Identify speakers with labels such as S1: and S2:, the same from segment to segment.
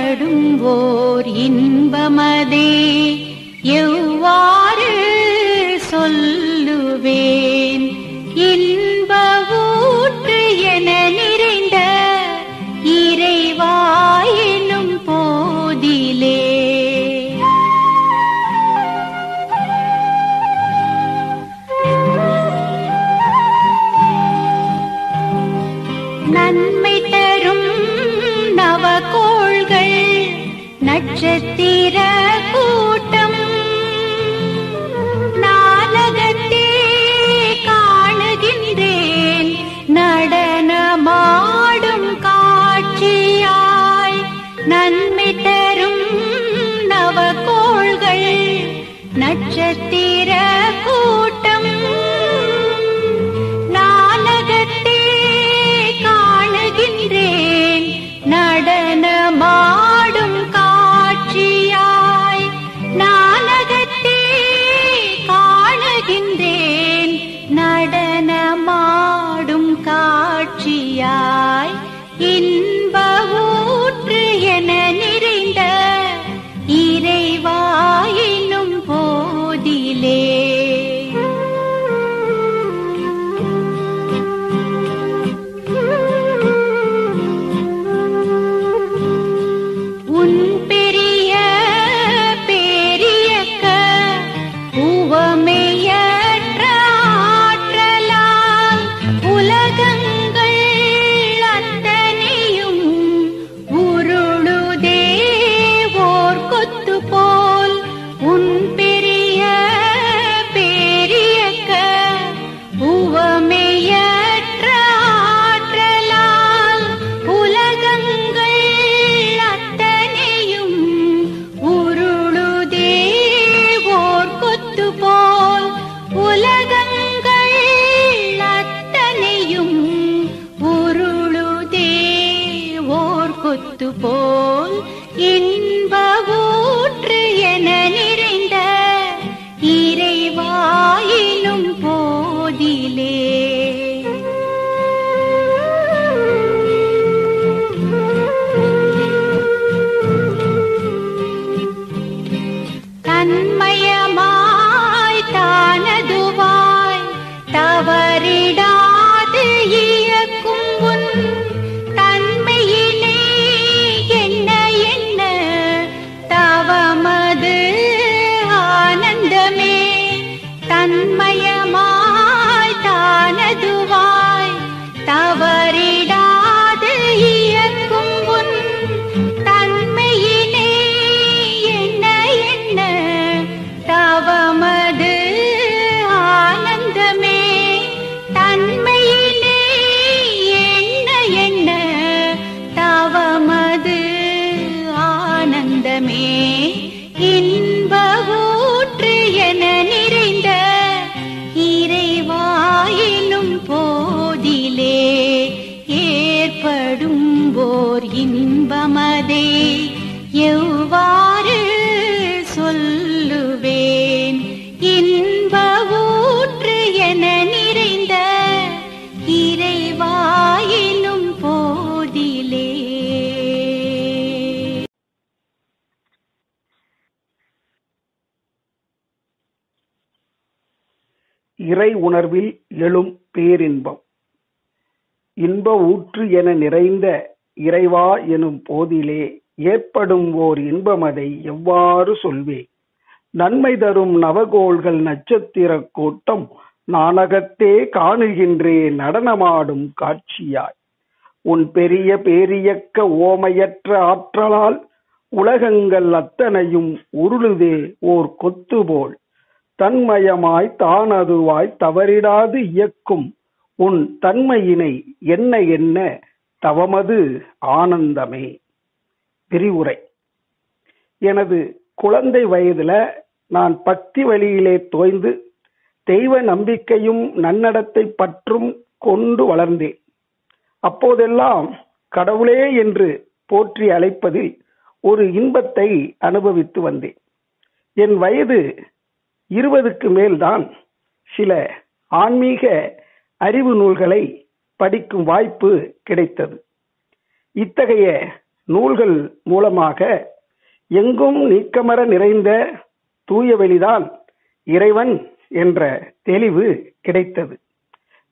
S1: ஏற்படும் ஓர் இன்பமதே எவ்வாறு சொல்லுவேன்? இன்ப ஊற்று என நிறைந்த இறைவா எனும் போதிலே நன்மை தரும் நவகோள்கள் நட்சத்திர கூட்டம் நாடகத்தே காணுகின்றேன் நடனமாடும் காட்சியாய். நன்மை தரும் நவகோள்கள் நட்சத்திர கூட்டம் நாடகத்தே காணுகின்றேன் நடனமாடும் காட்சியாய். நாடகத்தே காணுகின்றேன் நடனமாடும் காட்சியாய். இன்ப ஊற்று என நிறைந்த இறைவா எனும் போதிலே உன் பெரிய பேரியக்க உவமையற்ற ஆற்றலால் உலகங்கள் அத்தனையும் உருளுதே ஓர் கொத்து போல். உன் பெரிய பேரியக்க உவமையற்ற ஆற்றலால் உலகங்கள் அத்தனையும் உருளுதே ஓர் கொத்து போல். உலகங்கள் அத்தனையும் உருளுதே ஓர் கொத்து போல். இன்ப ஊற்று என நிறைந்த இறைவா எனும் போதிலே தன்மயமாய் தானதுவாய் தவறிடாது இயக்கும் உன் தன்மையிலே என்ன என்ன தவமது ஆனந்தமே. தன்மயமாய் தானதுவாய் தவறிடாது இயக்கும் உன் தன்மையிலே என்ன என்ன தவமது ஆனந்தமே. தன்மையிலே என்ன என்ன தவமது ஆனந்தமே. இன்ப ஊற்று என நிறைந்த இறைவா எனும் போதிலே ஏற்படும் ஓர் இன்பமதே எவ்வாறு சொல்லுவேன்? இன்ப ஊற்று என நிறைந்த இறைவா எனும் போதிலே
S2: இறை உணர்வில் எழும் பேரின்பம். இன்ப ஊற்று என நிறைந்த இறைவா எனும் போதிலே ஏற்படும் ஓர் இன்பமதை எவ்வாறு சொல்வேன்? நன்மை தரும் நவகோள்கள் நட்சத்திர கூட்டம் நானகத்தே காணுகின்றேன் நடனமாடும் காட்சியாய். உன் பெரிய பேரியக்க ஓமையற்ற ஆற்றலால் உலகங்கள் அத்தனையும் உருளுதே ஓர் கொத்து போல். தன்மயமாய் தானதுவாய் தவறிடாது இயக்கும் உன் தன்மையினை என்ன என்ன தவமது ஆனந்தமே. விரிவுரை. எனது குழந்தை வயதுல நான் பக்தி வழியிலே தோய்ந்து தெய்வ நம்பிக்கையும் நன்னடத்தை பற்றும் கொண்டு வளர்ந்தேன். அப்போதெல்லாம் கடவுளே என்று போற்றி அழைப்பதில் ஒரு இன்பத்தை அனுபவித்து வந்தேன். என் வயது 20க்கு மேல்தான் சில ஆன்மீக அறிவு நூல்களை படிக்கும் வாய்ப்பு கிடைத்தது. இத்தகைய நூல்கள் மூலமாக எங்கும் நீக்கமர நிறைந்த தூய வெளிதான் இறைவன் என்ற தெளிவு கிடைத்தது.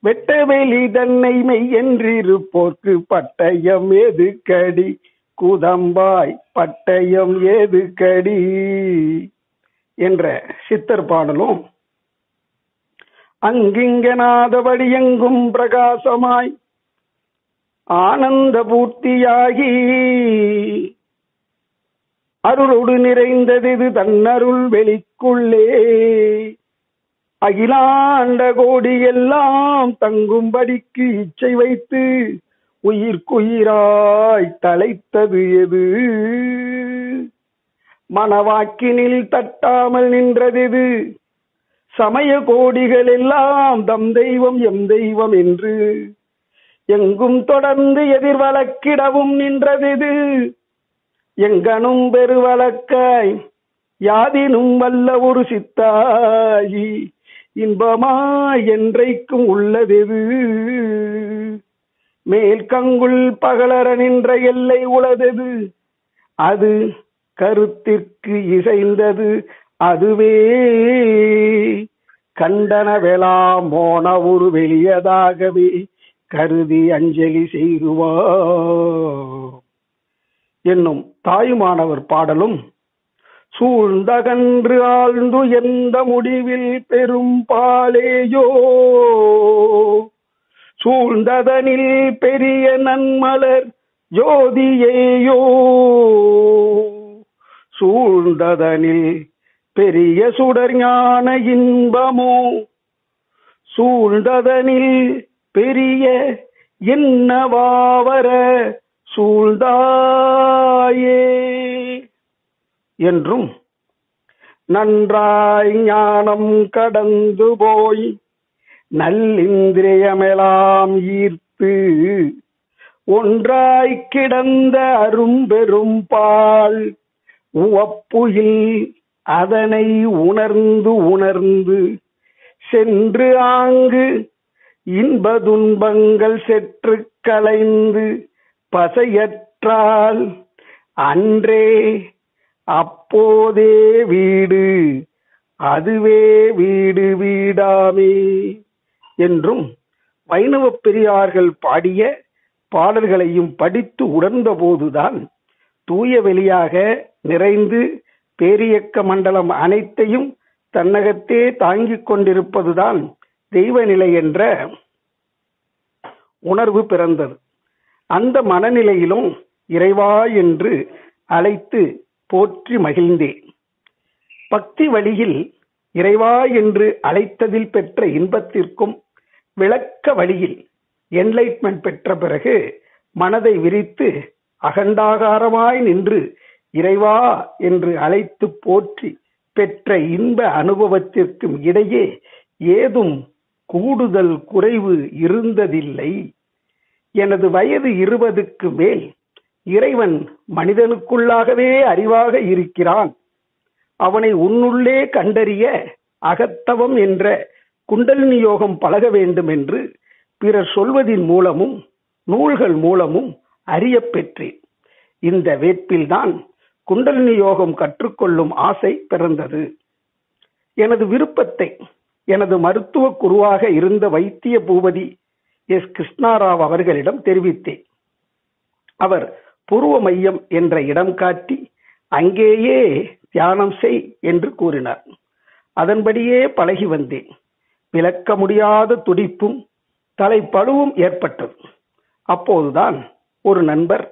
S2: வெட்ட வெளி தன்னை மெய் என்றிருப்போர்க்கு பட்டயம் ஏது கடி குதம்பாய் பட்டயம் ஏது கடி என்ற சித்தர் பாடலும், அங்கிங்கனாதபடி எங்கும் பிரகாசமாய் ஆனந்த பூர்த்தியாகி அருளோடு நிறைந்தது தன்னருள் வெளிக்குள்ளே அகிலாண்ட கோடி எல்லாம் தங்கும்படிக்கு இச்சை வைத்து உயிர்க்குயிராய் தலைத்தது எது? மனவாக்கினில் தட்டாமல் நின்றது சமய கோடிகள் எல்லாம் தம் தெய்வம் எம் தெய்வம் என்று எங்கும் தொடர்ந்து எதிர்வழக்கிடவும் நின்றது எங்கனும் பெருவழக்காய் யாதினும் வல்ல ஒரு சித்தாயி இன்பமாய் என்றைக்கும் உள்ளதெது? மேல் கங்குள் பகலர நின்ற எல்லை உளதெது? அது கருத்திற்கு இசைந்தது அதுவே கண்டனவெலாம் போன ஒரு வெளியதாகவே கருதி அஞ்சலி செய்துவார் என்னும் தாயுமானவர் பாடலும், சூழ்ந்தகன்று ஆழ்ந்து எந்த முடிவில் பெரும் பாலேயோ சூழ்ந்ததனில் பெரிய நன்மலர் ஜோதியேயோ சூழ்ந்ததனில் பெரிய சுடர் ஞான இன்பமோ சூழ்ந்ததனில் பெரிய என்னவாவர சூழ்ந்தாயே என்றும், நன்றாய் ஞானம் கடந்து போய் நல்லிந்திரியமெல்லாம் ஈர்த்து ஒன்றாய் கிடந்த அரும்பெரும் பால் உவப்புயில் அதனை உணர்ந்து உணர்ந்து சென்று ஆங்கு இன்ப துன்பங்கள் செற்று களைந்து பசையற்றால் அன்றே அப்போதே வீடு அதுவே வீடு வீடாமே என்றும் வைணவ பெரியார்கள் பாடிய பாடல்களையும் படித்து உணர்ந்த போதுதான் தூய வெளியாக நிறைந்து பேரியக்க மண்டலம் அனைத்தையும் தன்னகத்தே தாங்கிக் கொண்டிருப்பதுதான் தெய்வ நிலை என்ற உணர்வு பிறந்தது. அந்த மனநிலையிலும் இறைவா என்று அழைத்து போற்றி மகிழ்ந்தேன். பக்தி வழியில் இறைவா என்று அழைத்ததில் பெற்ற இன்பத்திற்கும் விளக்க வழியில் என்லைட்மெண்ட் பெற்ற பிறகு மனதை விரித்து அகண்டாகாரமாய் நின்று இறைவா என்று அழைத்து போற்றி பெற்ற இன்ப அனுபவத்திற்கும் இடையே ஏதும் கூடுதல் குறைவு இருந்ததில்லை. எனது வயது 20க்கு மேல் இறைவன் மனிதனுக்குள்ளாகவே அறிவாக இருக்கிறான். அவனை உன்னுள்ளே கண்டறிய அகத்தவம் என்ற குண்டலினி யோகம் பழக வேண்டும் என்று பிறர் சொல்வதின் மூலமும் நூல்கள் மூலமும் அறிய பெற்றேன். இந்த வேட்பில்தான் குண்டலினி யோகம் கற்றுக்கொள்ளும் ஆசை பிறந்தது. எனது விருப்பத்தை எனது மருத்துவ குருவாக இருந்த வைத்திய பூபதி எஸ். கிருஷ்ணாராவ் அவர்களிடம் தெரிவித்தேன். அவர் புருவ மையம் என்ற இடம் காட்டி அங்கேயே தியானம் செய் என்று கூறினார். அதன்படியே பழகி வந்தேன். விளக்க முடியாத துடிப்பும் தலைப்பழுவும் ஏற்பட்டது. அப்போதுதான் ஒரு நண்பர்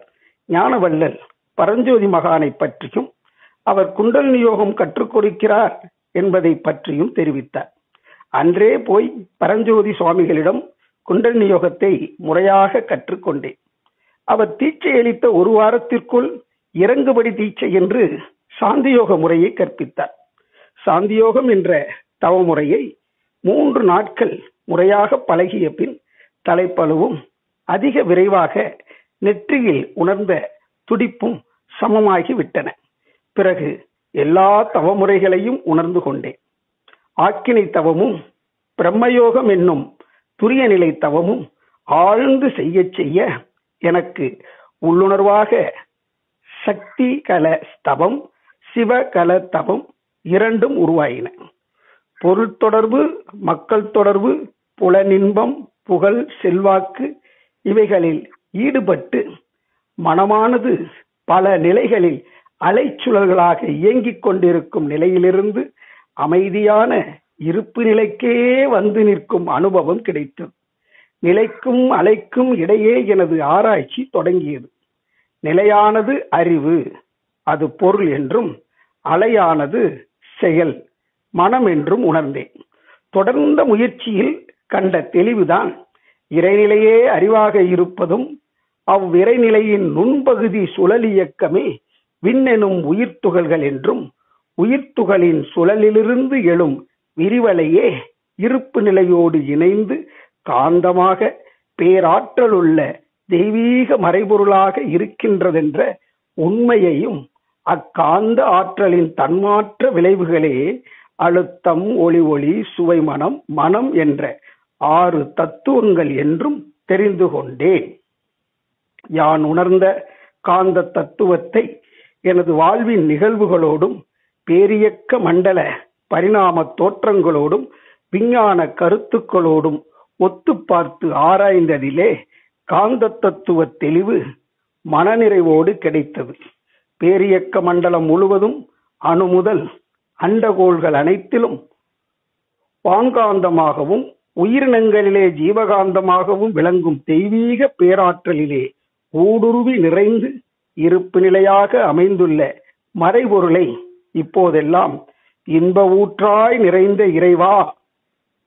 S2: ஞானவள்ளல் பரஞ்சோதி மகானை பற்றியும் அவர் குண்டலினி யோகம் கற்றுக் கொடுக்கிறார் என்பதை பற்றியும் தெரிவித்தார். அன்றே போய் பரஞ்சோதி சுவாமிகளிடம் குண்டலினி யோகத்தை முறையாக கற்றுக்கொண்டேன். அவர் தீட்சை அளித்த ஒரு வாரத்திற்குள் இறங்குபடி தீட்சை என்று சாந்தியோக முறையை கற்பித்தார். சாந்தியோகம் என்ற தவ முறையை 3 நாட்கள் முறையாக பழகிய பின் தலைப்பழுவும் அதிக விரைவாக நெற்றியில் உணர்ந்த துடிப்பும் சமமாகி விட்டன. பிறகு எல்லா தவமுறைகளையும் உணர்ந்து கொண்டேன். ஆக்கினை தவமும் பிரம்மயோகம் என்னும் துரிய நிலை தவமும் ஆழ்ந்து செய்ய செய்ய எனக்கு உள்ளுணர்வாக சக்தி கல ஸ்தவம், சிவகல தவம் இரண்டும் உருவாயின. பொருள் தொடர்பு, மக்கள் தொடர்பு, புலனின்பம், புகழ், செல்வாக்கு இவைகளில் ஈடுபட்டு மனமானது பல நிலைகளில் அலைச்சுழல்களாக இயங்கிக் கொண்டிருக்கும் நிலையிலிருந்து அமைதியான இருப்பு நிலைக்கே வந்து நிற்கும் அனுபவம் கிடைத்தது. நிலைக்கும் அலைக்கும் இடையே எனது ஆராய்ச்சி தொடங்கியது. நிலையானது அறிவு, அது பொருள் என்றும், அலையானது செயல், மனம் என்றும் உணர்ந்தேன். தொடர்ந்த முயற்சியில் கண்ட தெளிவுதான் இறைநிலையே அறிவாக இருப்பதும், அவ்விறைநிலையின் நுண்பகுதி சுழல் இயக்கமே விண்ணெனும் உயிர்த்துகள்கள் என்றும், உயிர்த்துகளின் சுழலிலிருந்து எழும் விரிவலையே இருப்பு நிலையோடு இணைந்து காந்தமாக பேராற்றலுள்ள தெய்வீக மறைபொருளாக இருக்கின்றதென்ற உண்மையையும், அக்காந்த ஆற்றலின் தன்மாற்ற விளைவுகளே அழுத்தம், ஒளி, சுவை, மனம் என்ற 6 தத்துவங்கள் என்றும் தெரிந்து கொண்டேன். யான் உணர்ந்த காந்த தத்துவத்தை எனது வாழ்வின் நிகழ்வுகளோடும், பேரியக்க மண்டல பரிணாம தோற்றங்களோடும், விஞ்ஞான கருத்துக்களோடும் ஒத்து பார்த்து ஆராய்ந்ததிலே காந்த தத்துவ தெளிவு மனநிறைவோடு கிடைத்தது. பேரியக்க மண்டலம் முழுவதும் அணு முதல் அண்டகோள்கள் அனைத்திலும் வான்காந்தமாகவும் உயிரினங்களிலே ஜீவகாந்தமாகவும் விளங்கும் தெய்வீக பேராற்றலிலே ஊடுருவி நிறைந்து இருப்பு நிலையாக அமைந்துள்ள மறைபொருளை இப்போதெல்லாம் இன்ப ஊற்றாய் நிறைந்த இறைவா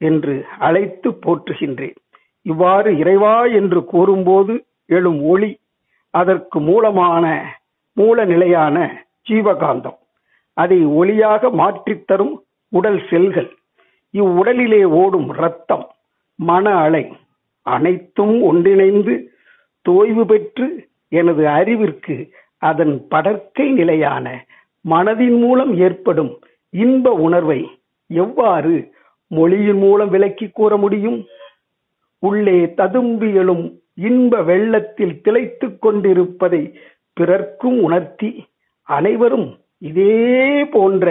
S2: என்று அழைத்து போற்றுகின்றேன். இவ்வாறு இறைவா என்று கூறும்போது எழும் ஒளி, அதற்கு மூல நிலையான ஜீவகாந்தம், அதை ஒளியாக மாற்றித்தரும் உடல் செல்கள், இவ்வுடலிலே ஓடும் இரத்தம், மன அலை அனைத்தும் ஒன்றிணைந்து தோய்வு பெற்று எனது அறிவிற்கு அதன் படர்க்கை நிலையான மனதின் மூலம் ஏற்படும் இன்ப உணர்வை எவ்வாறு மொழியின் மூலம் விளக்கி கூற முடியும்? உள்ளே ததும்பி எழும் இன்ப வெள்ளத்தில் திளைத்துக் கொண்டிருப்பதை பிறர்க்கும் உணர்த்தி அனைவரும் இதே போன்ற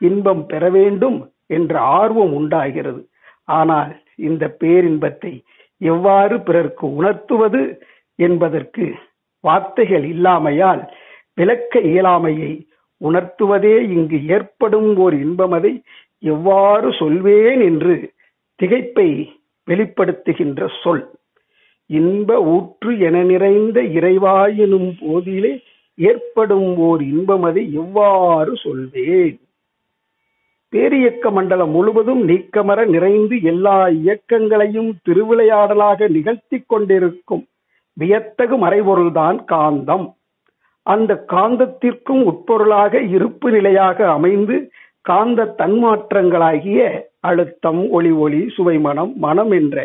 S2: இன்பம் பெற வேண்டும் என்ற ஆர்வம் உண்டாகிறது. ஆனால் இந்த பேரின்பத்தை எவ்வாறு பிறர்க்கு உணர்த்துவது என்பதற்கு வார்த்தைகள் இல்லாமையால் விளக்க இயலாமையை உணர்த்துவதே இங்கு ஏற்படும் ஓர் இன்பம். அதை எவ்வாறு சொல்வேன் என்று திகைப்பை வெளிப்படுத்துகின்ற சொல். இன்ப ஊற்று என நிறைந்த இறைவாயினும் போதிலே ஏற்படும் ஓர் இன்பம், அதை எவ்வாறு சொல்வேன்? பேரியக்க மண்டலம் முழுவதும் நீக்கமர நிறைந்து எல்லா இயக்கங்களையும் திருவிளையாடலாக நிகழ்த்தி கொண்டிருக்கும் வியத்தகு மறைபொருள்தான் காந்தம். அந்த காந்தத்திற்கும் உட்பொருளாக இருப்பு நிலையாக அமைந்து காந்த தன்மாற்றங்களாகிய அழுத்தம், ஒளி, சுவை, மனம் என்ற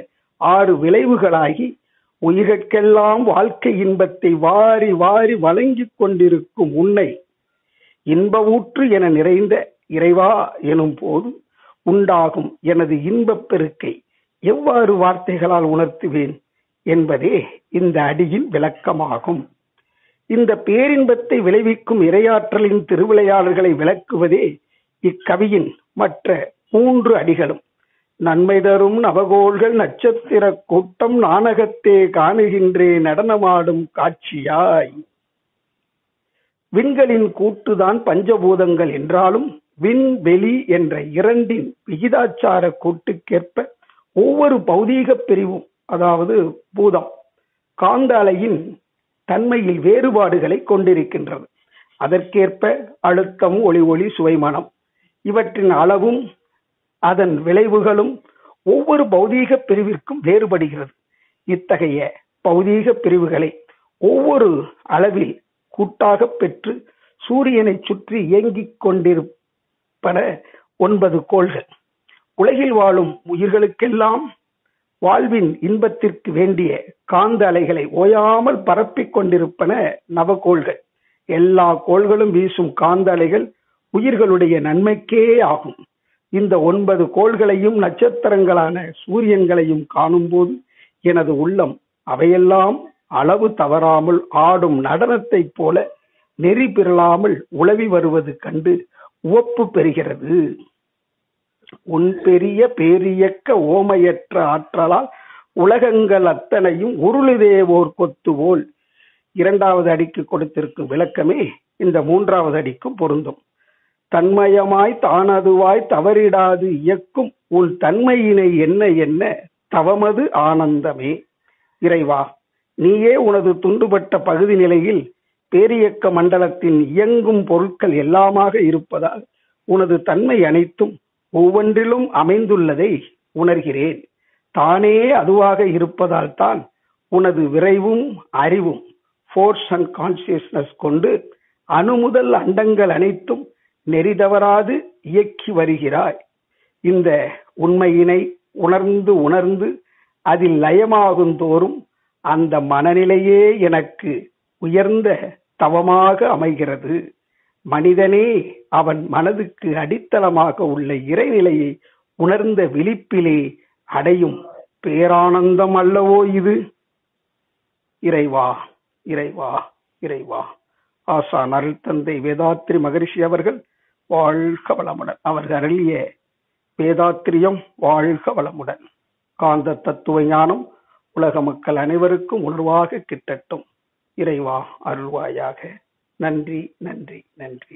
S2: 6 விளைவுகளாகி உயிர்கட்கெல்லாம் வாழ்க்கை இன்பத்தை வாரி வாரி வழங்கிக் கொண்டிருக்கும் உன்னை இன்ப ஊற்று என நிறைந்த இறைவா எனும் போது உண்டாகும் எனது இன்பப் பெருக்கை எவ்வாறு வார்த்தைகளால் உணர்த்துவேன் என்பதே இந்த அடியின் விளக்கமாகும். இந்த பேரின்பத்தை விளைவிக்கும் இறையாற்றலின் திருவிளையாடல்களை விளக்குவதே இக்கவியின் மற்ற 3 அடிகளும். நன்மை தரும் நவகோள்கள் நட்சத்திர கூட்டம் நாணகத்தே காணுகின்றே நடனமாடும் காட்சியாய். விண்களின் கூட்டுதான் பஞ்சபூதங்கள் என்றாலும் விண், வெளி என்ற 2 விகிதாச்சார கூட்டுக்கேற்ப ஒவ்வொரு பௌதீக பிரிவும், அதாவது பூதம், காந்த அலையின் தன்மையில் வேறுபாடுகளை கொண்டிருக்கின்றது. அதற்கேற்ப அழுத்தம், ஒளி, சுவை, இவற்றின் அளவும் அதன் விளைவுகளும் ஒவ்வொரு பௌதீக பிரிவிற்கும் வேறுபடுகிறது. இத்தகைய பௌதீக பிரிவுகளை ஒவ்வொரு அளவில் கூட்டாக பெற்று சூரியனை சுற்றி இயங்கிக் கொண்டிருப்பன 9 கோள்கள். உலகில் வாழும் உயிர்களுக்கெல்லாம் வாழ்வின் இன்பத்திற்கு வேண்டிய காந்த அலைகளை ஓயாமல் பரப்பிக் கொண்டிருப்பன நவகோள்கள். எல்லா கோள்களும் வீசும் காந்த அலைகள் உயிர்களுடைய நன்மைக்கே ஆகும். இந்த 9 கோள்களையும் நட்சத்திரங்களான சூரியன்களையும் காணும்போது எனது உள்ளம் அவையெல்லாம் அளவு தவறாமல் ஆடும் நடனத்தைப் போல நெறி பிறழாமல் உலவி வருவது கண்டு உவப்பு பெறுகிறது. உன் பெரிய பேரியக்க ஓமையற்ற ஆற்றலால் உலகங்கள் அத்தனையும் உருளுதேவோர் கொத்துவோல். இரண்டாவது அடிக்கு கொடுத்திருக்கும் விளக்கமே இந்த மூன்றாவது அடிக்கும் பொருந்தும். தன்மயமாய் தானதுவாய் தவறிடாது இயக்கும் உன் தன்மையினை என்ன என்ன தவமது ஆனந்தமே. இறைவா, நீயே உனது துண்டுபட்ட பகுதி நிலையில் பேரியக்க மண்டலத்தின் இயங்கும் பொருட்கள் எல்லாமாக இருப்பதால் உனது தன்மை அனைத்தும் ஒவ்வொன்றிலும் அமைந்துள்ளதை உணர்கிறேன். தானே அதுவாக இருப்பதால் தான் உனது விரைவும் அறிவும் ஃபோர்ஸ் அண்ட் கான்சியஸ்னஸ் கொண்டு அணு முதல் அண்டங்கள் அனைத்தும் நெறி தவறாது இயக்கி வருகிறாய். இந்த உண்மையினை உணர்ந்து உணர்ந்து அதில் லயமாகும் தோறும் அந்த மனநிலையே எனக்கு உயர்ந்த தவமாக அமைகிறது. மனிதனே அவன் மனதுக்கு அடித்தளமாக உள்ள இறைநிலையை உணர்ந்த விழிப்பிலே அடையும் பேரானந்தம் அல்லவோ இது. இறைவா, இறைவா, இறைவா. ஆசான் அருள் தந்தை வேதாத்ரி மகரிஷி அவர்கள் வாழ்க வளமுடன். அவர்கள் அருளிய வேதாத்திரியம் வாழ்க வளமுடன். காந்த தத்துவ ஞானம் உலக மக்கள் அனைவருக்கும் உணர்வாக கிட்டட்டும். இறைவா அருள்வாயாக. நன்றி, நன்றி, நன்றி.